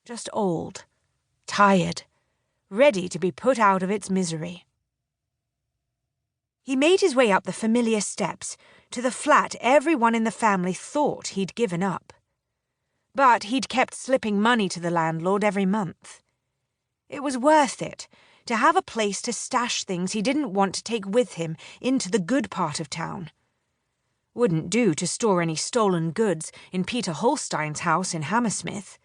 just old, tired, ready to be put out of its misery. He made his way up the familiar steps to the flat everyone in the family thought he'd given up. But he'd kept slipping money to the landlord every month. It was worth it to have a place to stash things he didn't want to take with him into the good part of town. Wouldn't do to store any stolen goods in Peter Holstein's house in Hammersmith.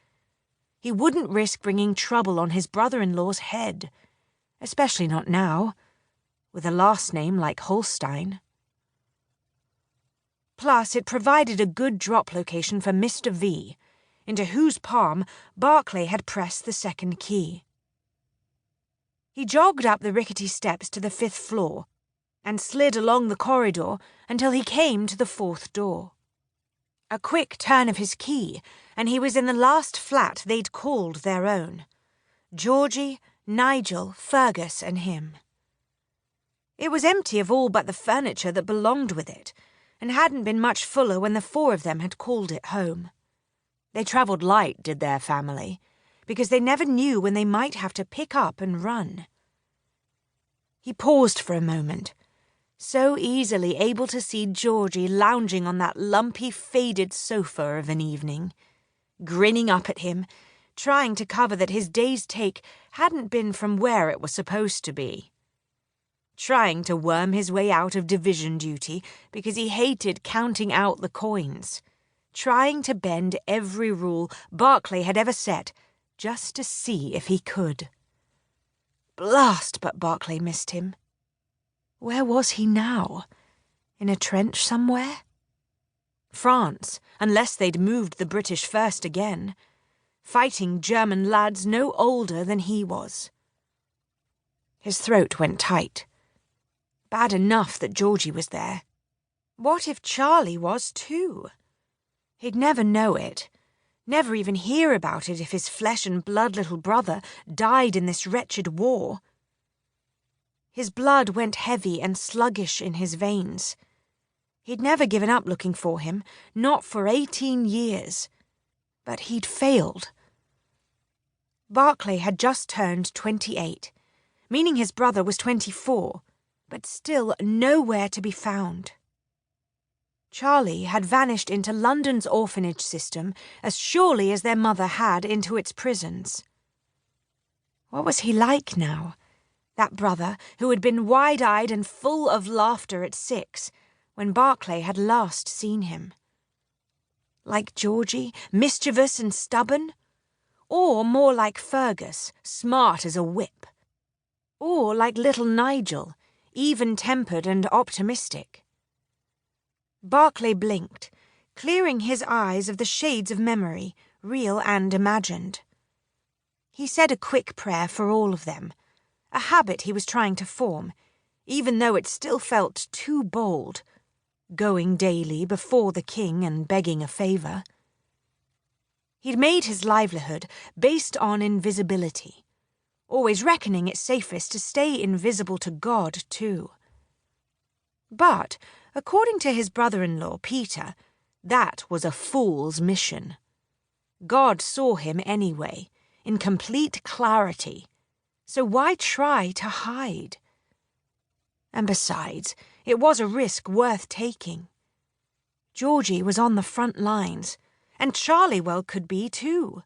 He wouldn't risk bringing trouble on his brother-in-law's head, especially not now, with a last name like Holstein. Plus, it provided a good drop location for Mr. V, into whose palm Barclay had pressed the second key. He jogged up the rickety steps to the 5th floor and slid along the corridor until he came to the 4th door. A quick turn of his key, and he was in the last flat they'd called their own. Georgie, Nigel, Fergus, and him. It was empty of all but the furniture that belonged with it, and hadn't been much fuller when the 4 of them had called it home. They travelled light, did their family, because they never knew when they might have to pick up and run. He paused for a moment, so easily able to see Georgie lounging on that lumpy, faded sofa of an evening, grinning up at him, trying to cover that his day's take hadn't been from where it was supposed to be. Trying to worm his way out of division duty because he hated counting out the coins. Trying to bend every rule Barclay had ever set, just to see if he could. Blast, but Barclay missed him. Where was he now? In a trench somewhere? France, unless they'd moved the British first again, fighting German lads no older than he was. His throat went tight. Bad enough that Georgie was there. What if Charlie was too? He'd never know it, never even hear about it if his flesh and blood little brother died in this wretched war. His blood went heavy and sluggish in his veins. He'd never given up looking for him, not for 18 years. But he'd failed. Barclay had just turned 28, meaning his brother was 24, but still nowhere to be found. Charlie had vanished into London's orphanage system as surely as their mother had into its prisons. What was he like now, that brother who had been wide-eyed and full of laughter at 6 when Barclay had last seen him? Like Georgie, mischievous and stubborn? Or more like Fergus, smart as a whip? Or like little Nigel, even-tempered and optimistic? Barclay blinked, clearing his eyes of the shades of memory, real and imagined. He said a quick prayer for all of them, a habit he was trying to form, even though it still felt too bold, going daily before the king and begging a favour. He'd made his livelihood based on invisibility, always reckoning it safest to stay invisible to God too. But according to his brother-in-law, Peter, that was a fool's mission. God saw him anyway, in complete clarity, so why try to hide? And besides, it was a risk worth taking. Georgie was on the front lines, and Charlie well could be too.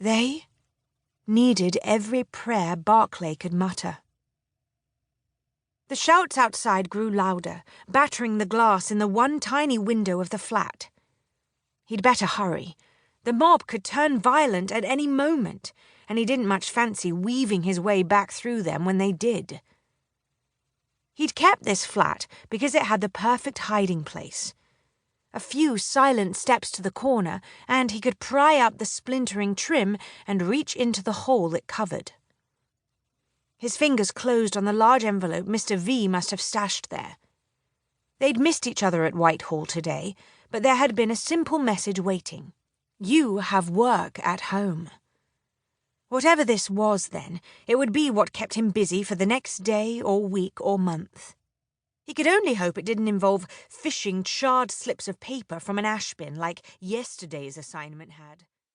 They needed every prayer Barclay could mutter. The shouts outside grew louder, battering the glass in the one tiny window of the flat. He'd better hurry. The mob could turn violent at any moment, and he didn't much fancy weaving his way back through them when they did. He'd kept this flat because it had the perfect hiding place. A few silent steps to the corner, and he could pry up the splintering trim and reach into the hole it covered. His fingers closed on the large envelope Mr. V must have stashed there. They'd missed each other at Whitehall today, but there had been a simple message waiting. You have work at home. Whatever this was then, it would be what kept him busy for the next day or week or month. He could only hope it didn't involve fishing charred slips of paper from an ash bin like yesterday's assignment had.